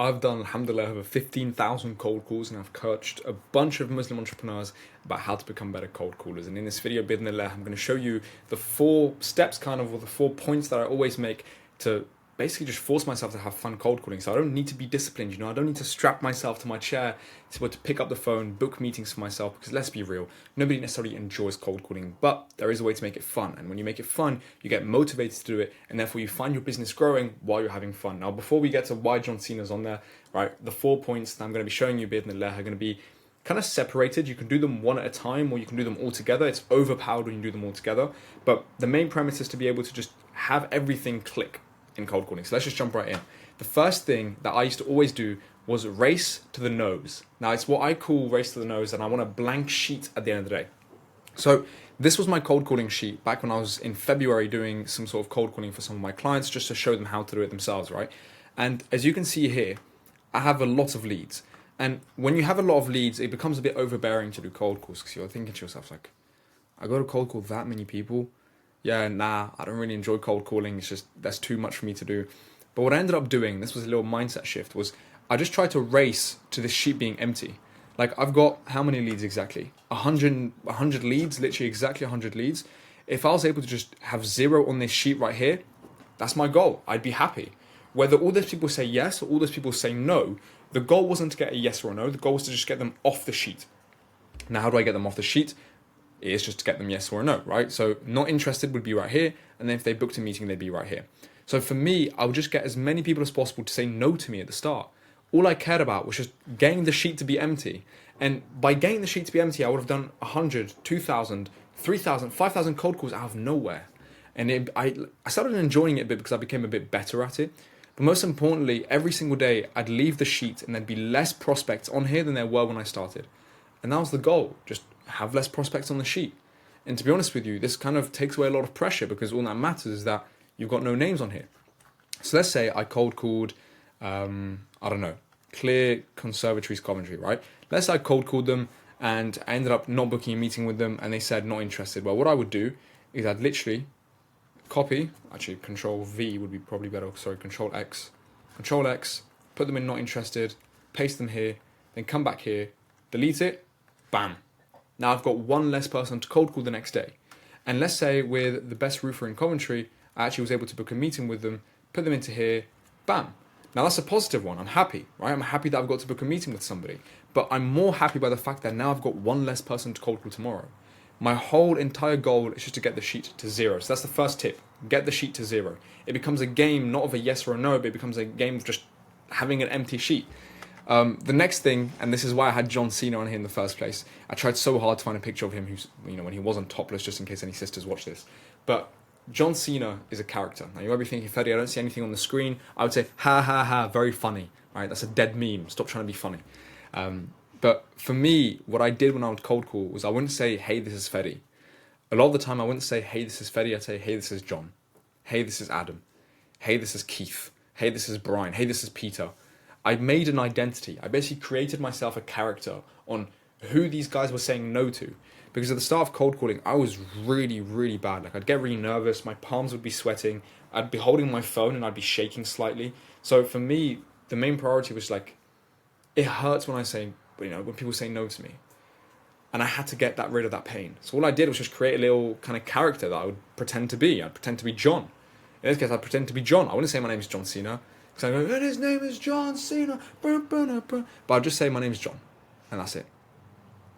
I've done, alhamdulillah, over 15,000 cold calls, and I've coached a bunch of Muslim entrepreneurs about how to become better cold callers. And in this video, bidnillah, I'm going to show you the 4 steps or the 4 points that I always make to basically just force myself to have fun cold calling. So I don't need to be disciplined, I don't need to strap myself to my chair to be able to pick up the phone, book meetings for myself, because let's be real, nobody necessarily enjoys cold calling, but there is a way to make it fun. And when you make it fun, you get motivated to do it, and therefore you find your business growing while you're having fun. Now, before we get to why John Cena's on there, right, the 4 points that I'm going to be showing you, bidnillah, are going to be kind of separated. You can do them one at a time, or you can do them all together. It's overpowered when you do them all together, but the main premise is to be able to just have everything click in cold calling. So let's just jump right in. The first thing that I used to always do was race to the nose. Now, it's what I call race to the nose, and I want a blank sheet at the end of the day. So this was my cold calling sheet back when I was in February doing some sort of cold calling for some of my clients, just to show them how to do it themselves, right? And as you can see here, I have a lot of leads. And when you have a lot of leads, it becomes a bit overbearing to do cold calls, because you're thinking to yourself, like, I got to cold call that many people? Yeah, nah, I don't really enjoy cold calling. It's just, that's too much for me to do. But what I ended up doing, this was a little mindset shift, was I just tried to race to this sheet being empty. Like, I've got how many leads exactly? 100 leads, literally exactly 100 leads. If I was able to just have 0 on this sheet right here, that's my goal. I'd be happy. Whether all those people say yes or all those people say no, the goal wasn't to get a yes or a no. The goal was to just get them off the sheet. Now, how do I get them off the sheet? It is just to get them yes or a no, right? So not interested would be right here, and then if they booked a meeting, they'd be right here. So for me, I would just get as many people as possible to say no to me at the start. All I cared about was just getting the sheet to be empty. And by getting the sheet to be empty, I would have done 100, 2,000, 3,000, 5,000 cold calls out of nowhere. And I started enjoying it a bit because I became a bit better at it. But most importantly, every single day, I'd leave the sheet and there'd be less prospects on here than there were when I started. And that was the goal, just have less prospects on the sheet. And to be honest with you, this kind of takes away a lot of pressure, because all that matters is that you've got no names on here. So let's say I cold called, I don't know, Clear Conservatories Coventry, right? Let's say I cold called them and I ended up not booking a meeting with them and they said not interested. Well, what I would do is I'd literally copy, actually Control V would be probably better, sorry, Control X, put them in not interested, paste them here, then come back here, delete it, bam. Now I've got one less person to cold call the next day. And let's say with the best roofer in Coventry, I actually was able to book a meeting with them, put them into here, bam. Now that's a positive one. I'm happy, right? I'm happy that I've got to book a meeting with somebody. But I'm more happy by the fact that now I've got one less person to cold call tomorrow. My whole entire goal is just to get the sheet to 0. So that's the first tip. Get the sheet to 0. It becomes a game not of a yes or a no, but it becomes a game of just having an empty sheet. The next thing, and this is why I had John Cena on here in the first place, I tried so hard to find a picture of him who's, when he wasn't topless, just in case any sisters watch this. But John Cena is a character. Now you might be thinking, Fedi, I don't see anything on the screen. I would say, ha ha ha, very funny, right? That's a dead meme. Stop trying to be funny. But for me, what I did when I would cold call was I wouldn't say, hey, this is Fedi. A lot of the time I wouldn't say, hey, this is Fedi. I'd say, hey, this is John. Hey, this is Adam. Hey, this is Keith. Hey, this is Brian. Hey, this is Peter. I made an identity. I basically created myself a character on who these guys were saying no to. Because at the start of cold calling, I was really, really bad. Like, I'd get really nervous. My palms would be sweating. I'd be holding my phone and I'd be shaking slightly. So for me, the main priority was like, it hurts when I say, when people say no to me. And I had to get rid of that pain. So all I did was just create a little kind of character that I would pretend to be. I'd pretend to be John. In this case, I'd pretend to be John. I wouldn't say my name is John Cena. Because I go, and his name is John Cena. But I'd just say my name is John. And that's it.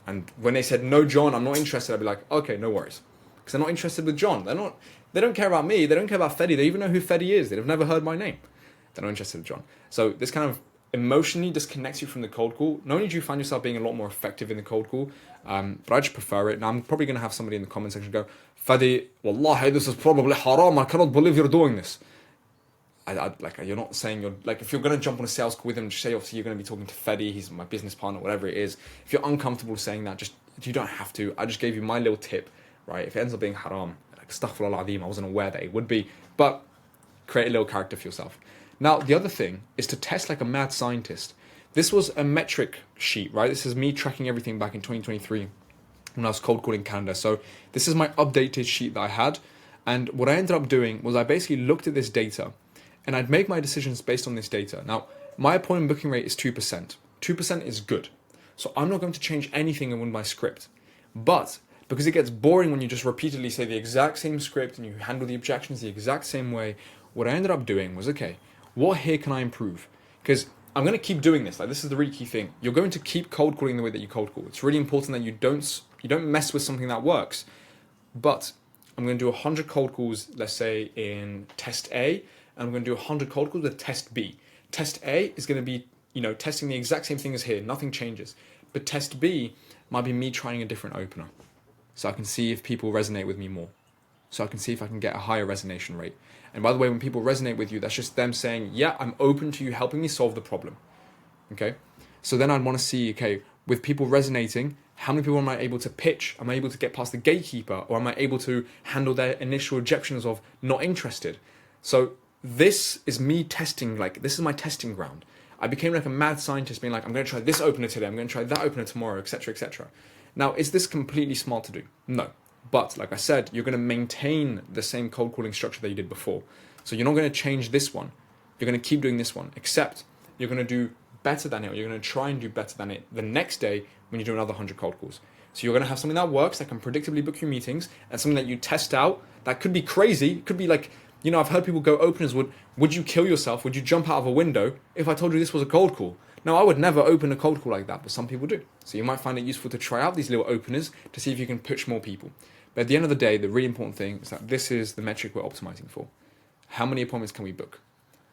And when they said, no, John, I'm not interested, I'd be like, okay, no worries. Because they're not interested with John. They don't care about me. They don't care about Fedi. They even know who Fedi is. They've never heard my name. They're not interested in John. So this kind of emotionally disconnects you from the cold call. Not only do you find yourself being a lot more effective in the cold call, but I just prefer it. Now, I'm probably going to have somebody in the comment section go, Fedi, wallahi, this is probably haram. I cannot believe you're doing this. You're not saying you're, like, if you're going to jump on a sales call with him, just say, obviously, you're going to be talking to Fedi, he's my business partner, whatever it is. If you're uncomfortable saying that, you don't have to. I just gave you my little tip, right? If it ends up being haram, like, astaghfirullah al-azim, I wasn't aware that it would be, but create a little character for yourself. Now, the other thing is to test like a mad scientist. This was a metric sheet, right? This is me tracking everything back in 2023 when I was cold calling Canada. So this is my updated sheet that I had. And what I ended up doing was I basically looked at this data and I'd make my decisions based on this data. Now, My appointment booking rate is 2%. 2% is good. So I'm not going to change anything in my script. But because it gets boring when you just repeatedly say the exact same script and you handle the objections the exact same way, what I ended up doing was, okay, what here can I improve? Because I'm going to keep doing this. Like, this is the really key thing. You're going to keep cold calling the way that you cold call. It's really important that you don't mess with something that works. But I'm going to do 100 cold calls, let's say in test A, and I'm going to do 100 cold calls with test B. Test A is going to be, testing the exact same thing as here. Nothing changes. But test B might be me trying a different opener. So I can see if people resonate with me more. So I can see if I can get a higher resonation rate. And by the way, when people resonate with you, that's just them saying, yeah, I'm open to you helping me solve the problem. Okay? So then I'd want to see, okay, with people resonating, how many people am I able to pitch? Am I able to get past the gatekeeper? Or am I able to handle their initial objections of not interested? So this is me testing, this is my testing ground. I became like a mad scientist being like, I'm going to try this opener today, I'm going to try that opener tomorrow, etc., etc. Now, is this completely smart to do? No. But like I said, you're going to maintain the same cold calling structure that you did before. So you're not going to change this one. You're going to keep doing this one, except you're going to do better than it, or you're going to try and do better than it the next day when you do another 100 cold calls. So you're going to have something that works, that can predictably book your meetings, and something that you test out that could be crazy. It could be like, I've heard people go openers, would you kill yourself? Would you jump out of a window if I told you this was a cold call? Now, I would never open a cold call like that, but some people do. So you might find it useful to try out these little openers to see if you can pitch more people. But at the end of the day, the really important thing is that this is the metric we're optimizing for. How many appointments can we book?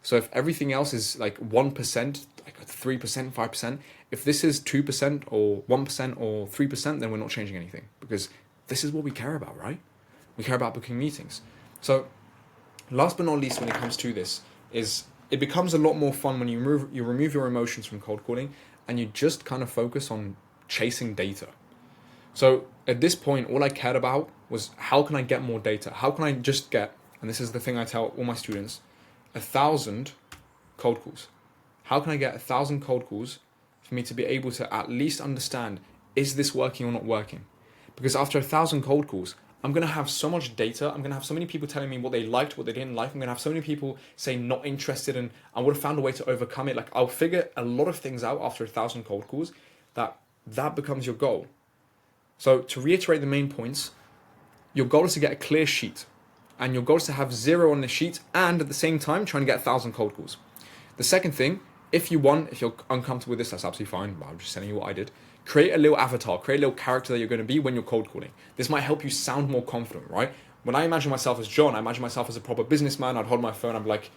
So if everything else is like 1%, like 3%, 5%, if this is 2% or 1% or 3%, then we're not changing anything, because this is what we care about, right? We care about booking meetings. So last but not least, when it comes to this, is it becomes a lot more fun when you remove your emotions from cold calling and you just kind of focus on chasing data. So at this point, all I cared about was, how can I get more data? How can I just get, and this is the thing I tell all my students, 1,000 cold calls. How can I get 1,000 cold calls for me to be able to at least understand, is this working or not working? Because after 1,000 cold calls, I'm going to have so much data. I'm going to have so many people telling me what they liked, what they didn't like. I'm going to have so many people saying not interested, and I would have found a way to overcome it. Like, I'll figure a lot of things out after 1,000 cold calls. That becomes your goal. So to reiterate the main points, your goal is to get a clear sheet, and your goal is to have 0 on the sheet, and at the same time trying to get 1,000 cold calls. The second thing, if you're uncomfortable with this, that's absolutely fine. But I'm just telling you what I did. Create a little avatar, create a little character that you're going to be when you're cold calling. This might help you sound more confident, right? When I imagine myself as John, I imagine myself as a proper businessman. I'd hold my phone, I'd be like,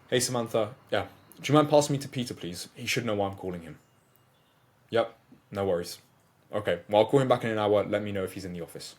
hey Samantha, yeah, do you mind passing me to Peter, please? He should know why I'm calling him. Yep, no worries. Okay, well, I'll call him back in an hour, let me know if he's in the office.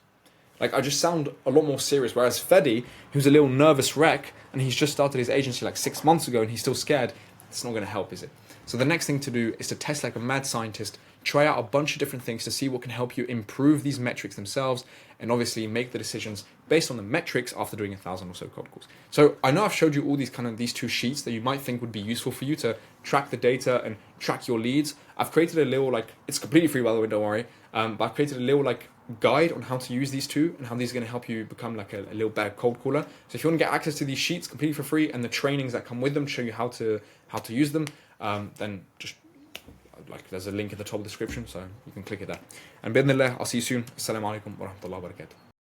Like, I just sound a lot more serious, whereas Fedi, who's a little nervous wreck, and he's just started his agency like 6 months ago and he's still scared, it's not going to help, is it? So the next thing to do is to test like a mad scientist, try out a bunch of different things to see what can help you improve these metrics themselves, and obviously make the decisions based on the metrics after doing 1,000 or so cold calls. So I know I've showed you all these two sheets that you might think would be useful for you to track the data and track your leads. I've created a little, it's completely free by the way, don't worry, but I've created a little guide on how to use these two and how these are going to help you become like a little better cold caller. So if you want to get access to these sheets completely for free and the trainings that come with them to show you how to use them, then just there's a link at the top of the description, so you can click it there. And bidnillah, I'll see you soon. Assalamu alaikum wa rahmatullahi wa barakatuh.